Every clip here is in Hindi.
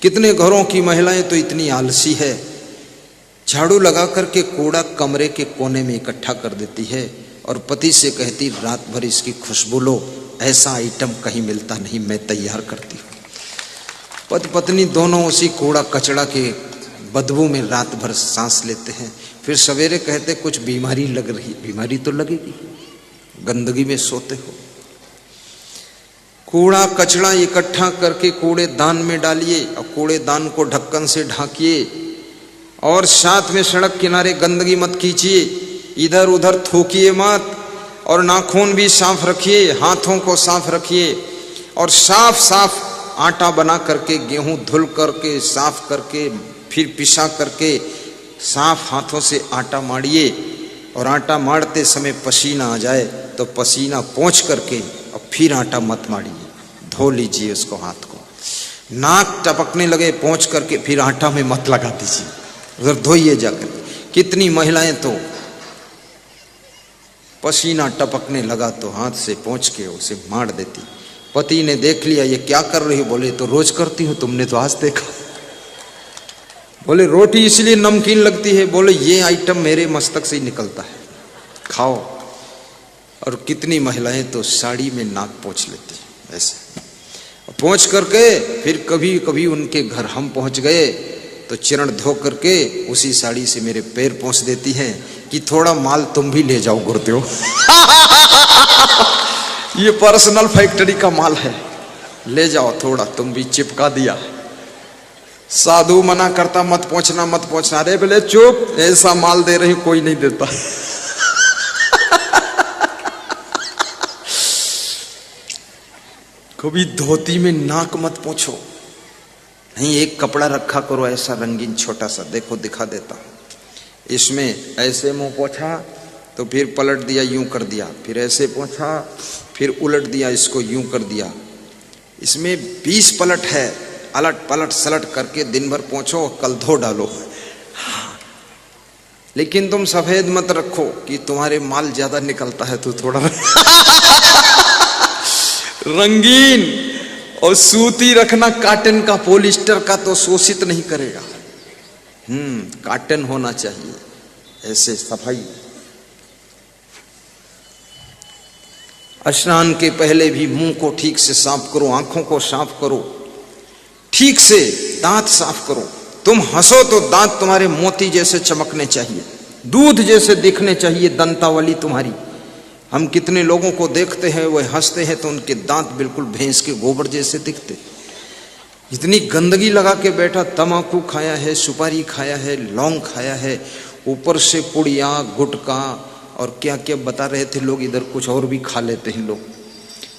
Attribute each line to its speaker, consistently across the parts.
Speaker 1: कितने घरों की महिलाएं तो इतनी आलसी है, झाड़ू लगा करके कूड़ा कमरे के कोने में इकट्ठा कर देती है और पति से कहती रात भर इसकी खुशबू लो, ऐसा आइटम कहीं मिलता नहीं, मैं तैयार करती हूँ। पति पत्नी दोनों उसी कूड़ा कचड़ा के बदबू में रात भर सांस लेते हैं। फिर सवेरे कहते कुछ बीमारी लग रही, बीमारी तो लगेगी, गंदगी में सोते हो। कूड़ा कचड़ा इकट्ठा करके कूड़ेदान में डालिए और कूड़ेदान को ढक्कन से ढाकिए और साथ में सड़क किनारे गंदगी मत कीजिए, इधर उधर थूकिए मत और नाखून भी साफ रखिए, हाथों को साफ रखिए और साफ साफ आटा बना करके गेहूं धुल करके साफ करके फिर पिसा करके साफ हाथों से आटा माड़िए और आटा माड़ते समय पसीना आ जाए तो पसीना पोंछ करके और फिर आटा मत माड़िए, धो लीजिए उसको, हाथ को। नाक टपकने लगे पोंछ करके फिर आटा में मत लगा दीजिए, उधर धोइए जाकर। कितनी महिलाएं तो पसीना टपकने लगा तो हाथ से पोंछ के उसे मार देती। पति ने देख लिया ये क्या कर रही हो, बोले तो रोज करती हूं, तुमने तो आज देखा। बोले रोटी इसलिए नमकीन लगती है, बोले ये आइटम मेरे मस्तक से ही निकलता है, खाओ। और कितनी महिलाएं तो साड़ी में नाक पोंछ लेती है, ऐसे पोंछ करके फिर कभी कभी उनके घर हम पहुंच गए तो चरण धो करके उसी साड़ी से मेरे पैर पोंछ देती हैं कि थोड़ा माल तुम भी ले जाओ गुरुदेव। ये पर्सनल फैक्ट्री का माल है, ले जाओ थोड़ा, तुम भी चिपका दिया। साधु मना करता मत पहुंचना मत पहुंचना, अरे बोले चुप, ऐसा माल दे रही कोई नहीं देता। कभी धोती में नाक मत पोंछो, नहीं एक कपड़ा रखा करो ऐसा रंगीन छोटा सा, देखो दिखा देता हूं। इसमें ऐसे मुंह पोंछा तो फिर पलट दिया, यूं कर दिया, फिर ऐसे पोंछा फिर उलट दिया, इसको यूं कर दिया। इसमें 20 पलट है, अलट पलट सलट करके दिन भर पोंछो, कल धो डालो। लेकिन तुम सफेद मत रखो कि तुम्हारे माल ज्यादा निकलता है तो थोड़ा रंगीन और सूती रखना, कॉटन का पॉलिस्टर का तो शोषित नहीं करेगा। कॉटन होना चाहिए, ऐसे सफाई। स्नान के पहले भी मुंह को ठीक से साफ करो, आंखों को साफ करो, ठीक से दांत साफ करो। तुम हंसो तो दांत तुम्हारे मोती जैसे चमकने चाहिए, दूध जैसे दिखने चाहिए दंतावली तुम्हारी। हम कितने लोगों को देखते हैं वो हंसते हैं तो उनके दांत बिल्कुल भैंस के गोबर जैसे दिखते। इतनी गंदगी लगा के बैठा, तम्बाकू खाया है, सुपारी खाया है, लौंग खाया है, ऊपर से पुड़िया गुटखा और क्या क्या बता रहे थे लोग, इधर कुछ और भी खा लेते हैं लोग।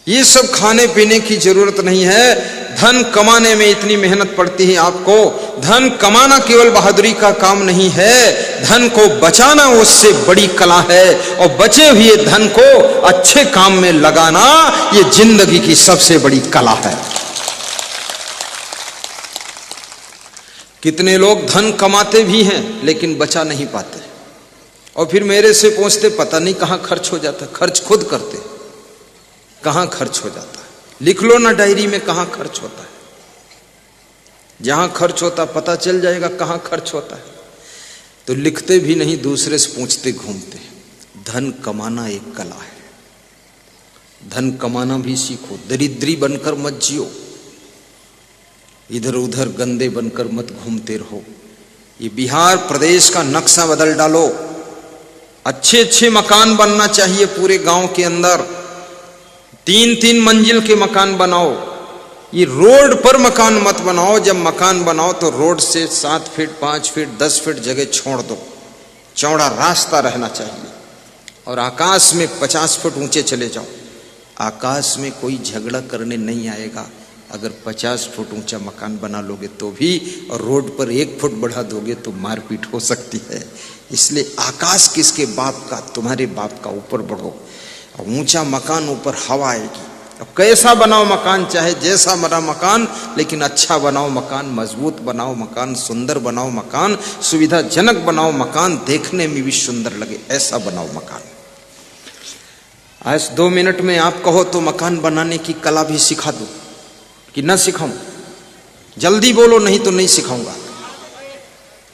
Speaker 1: ये सब खाने पीने की जरूरत नहीं है। धन कमाने में इतनी मेहनत पड़ती है आपको। धन कमाना केवल बहादुरी का काम नहीं है, धन को बचाना उससे बड़ी कला है। और बचे हुए धन को अच्छे काम में लगाना ये जिंदगी की सबसे बड़ी कला है। कितने लोग धन कमाते भी हैं लेकिन बचा नहीं पाते और फिर मेरे से पूछते पता नहीं कहां खर्च हो जाता। खर्च खुद करते, कहां खर्च हो जाता है लिख लो ना डायरी में कहां खर्च होता है। जहां खर्च होता पता चल जाएगा कहां खर्च होता है, तो लिखते भी नहीं, दूसरे से पूछते घूमते। धन कमाना एक कला है, धन कमाना भी सीखो। दरिद्री बनकर मत जियो, इधर उधर गंदे बनकर मत घूमते रहो। ये बिहार प्रदेश का नक्शा बदल डालो। अच्छे अच्छे मकान बनना चाहिए पूरे गांव के अंदर, 3-3 मंजिल के मकान बनाओ। ये रोड पर मकान मत बनाओ। जब मकान बनाओ तो रोड से 7 फीट 5 फीट 10 फीट जगह छोड़ दो, चौड़ा रास्ता रहना चाहिए। और आकाश में 50 फुट ऊंचे चले जाओ, आकाश में कोई झगड़ा करने नहीं आएगा। अगर 50 फुट ऊंचा मकान बना लोगे तो भी, और रोड पर 1 फुट बढ़ा दोगे तो मारपीट हो सकती है। इसलिए आकाश किसके बाप का, तुम्हारे बाप का, ऊपर बढ़ो। ऊंचा मकान ऊपर हवा आएगी। अब कैसा बनाओ मकान, चाहे जैसा बना मकान, लेकिन अच्छा बनाओ मकान, मजबूत बनाओ मकान, सुंदर बनाओ मकान, सुविधाजनक बनाओ मकान, देखने में भी सुंदर लगे, ऐसा बनाओ मकान। आज 2 मिनट में आप कहो तो मकान बनाने की कला भी सिखा दो कि ना सिखाऊं? जल्दी बोलो नहीं तो नहीं सिखाऊंगा।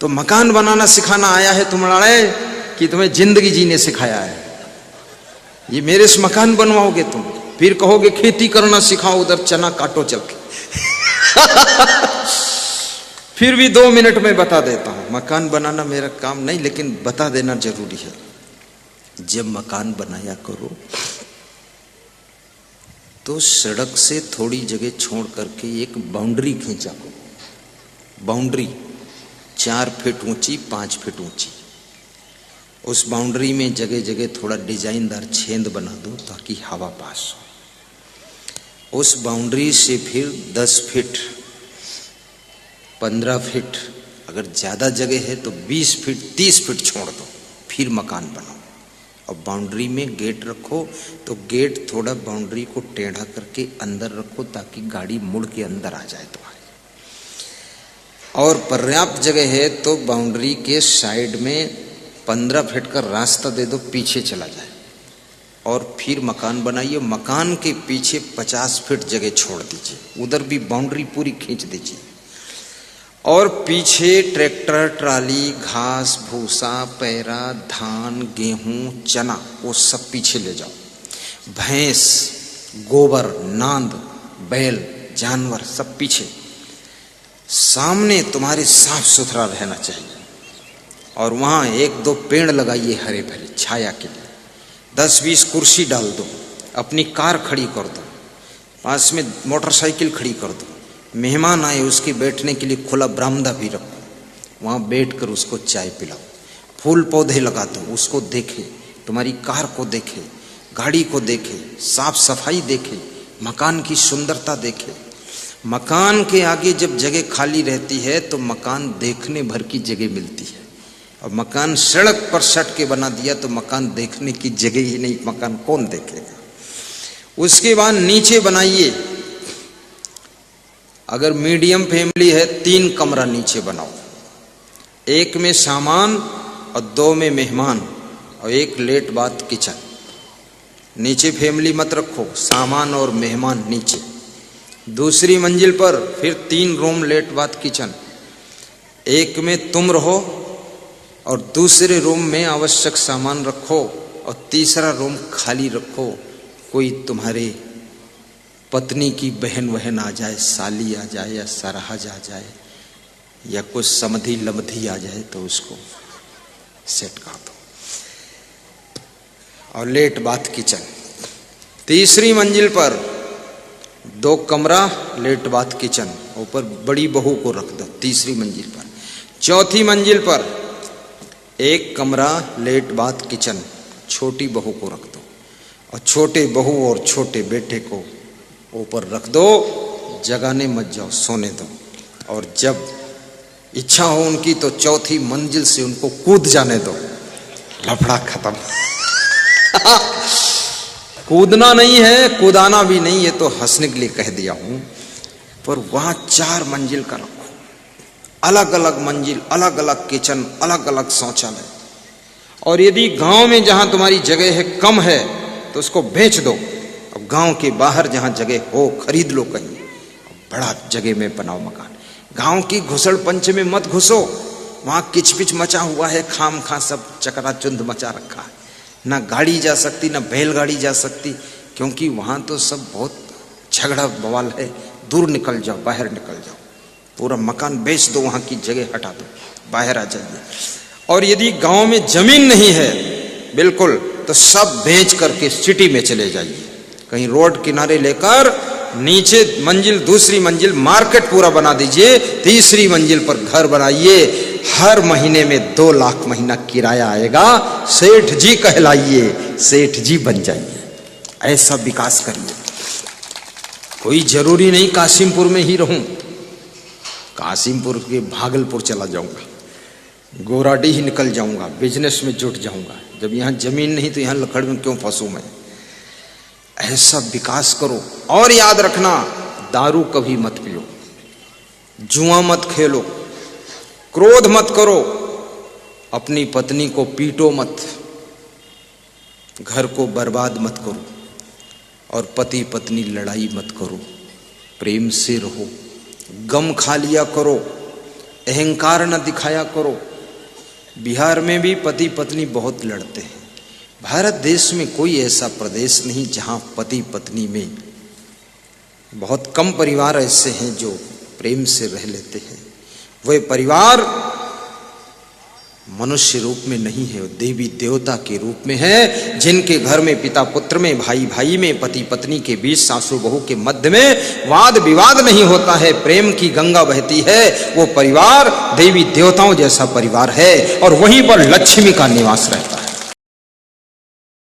Speaker 1: तो मकान बनाना सिखाना आया है तुम्हारे कि तुम्हें जिंदगी जीने सिखाया है? ये मेरे से मकान बनवाओगे तुम, फिर कहोगे खेती करना सिखाओ, उधर चना काटो चल के। फिर भी 2 मिनट में बता देता हूं, मकान बनाना मेरा काम नहीं, लेकिन बता देना जरूरी है। जब मकान बनाया करो तो सड़क से थोड़ी जगह छोड़ करके एक बाउंड्री खींचा करो। बाउंड्री 4 फीट ऊंची, 5 फीट ऊंची। उस बाउंड्री में जगह जगह थोड़ा डिजाइनदार छेद बना दो ताकि हवा पास हो। उस बाउंड्री से फिर 10 फीट, 15 फीट, अगर ज्यादा जगह है तो 20 फीट, 30 फीट छोड़ दो, फिर मकान बनाओ। और बाउंड्री में गेट रखो तो गेट थोड़ा बाउंड्री को टेढ़ा करके अंदर रखो ताकि गाड़ी मुड़ के अंदर आ जाए तुम्हारी। और पर्याप्त जगह है तो बाउंड्री के साइड में 15 फीट का रास्ता दे दो, पीछे चला जाए, और फिर मकान बनाइए। मकान के पीछे 50 फीट जगह छोड़ दीजिए, उधर भी बाउंड्री पूरी खींच दीजिए। और पीछे ट्रैक्टर, ट्राली, घास भूसा, पैरा, धान, गेहूं, चना, वो सब पीछे ले जाओ। भैंस, गोबर, नांद, बैल, जानवर सब पीछे। सामने तुम्हारे साफ सुथरा रहना चाहिए। और वहां 1-2 पेड़ लगाइए हरे भरे छाया के लिए। 10-20 कुर्सी डाल दो, अपनी कार खड़ी कर दो, पास में मोटरसाइकिल खड़ी कर दो। मेहमान आए उसके बैठने के लिए खुला बरामदा भी रखो, वहां बैठकर उसको चाय पिलाओ। फूल पौधे लगा दो, उसको देखे, तुम्हारी कार को देखे, गाड़ी को देखे, साफ सफाई देखे, मकान की सुंदरता देखे। मकान के आगे जब जगह खाली रहती है तो मकान देखने भर की जगह मिलती है। और मकान सड़क पर सट के बना दिया तो मकान देखने की जगह ही नहीं, मकान कौन देखेगा। उसके बाद नीचे बनाइए, अगर मीडियम फैमिली है 3 कमरा नीचे बनाओ, 1 में सामान और 2 में मेहमान, और 1 लेट बाथ किचन। नीचे फैमिली मत रखो, सामान और मेहमान नीचे। दूसरी मंजिल पर फिर 3 रूम लेट बाथ किचन, 1 में तुम रहो और दूसरे रूम में आवश्यक सामान रखो, और तीसरा रूम खाली रखो। कोई तुम्हारे पत्नी की बहन आ जाए, साली आ जाए या सरहज आ जाए या कुछ समधी लमधी आ जाए तो उसको सेट कर दो। और लेट बाथ किचन। तीसरी मंजिल पर 2 कमरा लेट बाथ किचन, ऊपर बड़ी बहू को रख दो तीसरी मंजिल पर। चौथी मंजिल पर 1 कमरा लेट बाथ किचन, छोटी बहू को रख दो, और छोटे बहू और छोटे बेटे को ऊपर रख दो। जगाने मत जाओ, सोने दो। और जब इच्छा हो उनकी तो चौथी मंजिल से उनको कूद जाने दो, लफड़ा खत्म। कूदना नहीं है, कूदाना भी नहीं, ये तो हंसने के लिए कह दिया हूं। पर वहां 4 मंजिल का रखो, अलग अलग मंजिल, अलग अलग किचन, अलग अलग शौचालय। और यदि गांव में जहां तुम्हारी जगह है कम है तो उसको बेच दो। अब गांव के बाहर जहां जगह हो खरीद लो कहीं, बड़ा जगह में बनाओ मकान। गांव की घुसड़ पंच में मत घुसो, वहां किचपिच मचा हुआ है, खाम खा सब चकराचुंद मचा रखा है। ना गाड़ी जा सकती, ना बैलगाड़ी जा सकती, क्योंकि वहां तो सब बहुत झगड़ा बवाल है। दूर निकल जाओ, बाहर निकल जाओ, पूरा मकान बेच दो, वहां की जगह हटा दो, बाहर आ जाइए। और यदि गांव में जमीन नहीं है बिल्कुल, तो सब बेच करके सिटी में चले जाइए, कहीं रोड किनारे लेकर नीचे मंजिल, दूसरी मंजिल मार्केट पूरा बना दीजिए, तीसरी मंजिल पर घर बनाइए। हर महीने में 2 लाख महीना किराया आएगा, सेठ जी कहलाइए, सेठ जी बन जाइए। ऐसा विकास करिए। कोई जरूरी नहीं कासिमपुर में ही रहूं, कासिमपुर के भागलपुर चला जाऊंगा, गोराडी ही निकल जाऊंगा, बिजनेस में जुट जाऊंगा। जब यहां जमीन नहीं तो यहां लकड़ में क्यों फंसू मैं। ऐसा विकास करो। और याद रखना, दारू कभी मत पियो, जुआ मत खेलो, क्रोध मत करो, अपनी पत्नी को पीटो मत, घर को बर्बाद मत करो, और पति पत्नी लड़ाई मत करो, प्रेम से रहो, गम खा लिया करो, अहंकार न दिखाया करो। बिहार में भी पति पत्नी बहुत लड़ते हैं। भारत देश में कोई ऐसा प्रदेश नहीं जहां पति पत्नी में, बहुत कम परिवार ऐसे हैं जो प्रेम से रह लेते हैं। वह परिवार मनुष्य रूप में नहीं है, देवी देवता के रूप में है, जिनके घर में पिता पुत्र में, भाई भाई में, पति पत्नी के बीच, सासू बहू के मध्य में वाद विवाद नहीं होता है, प्रेम की गंगा बहती है। वो परिवार देवी देवताओं जैसा परिवार है और वहीं पर लक्ष्मी का निवास रहता है।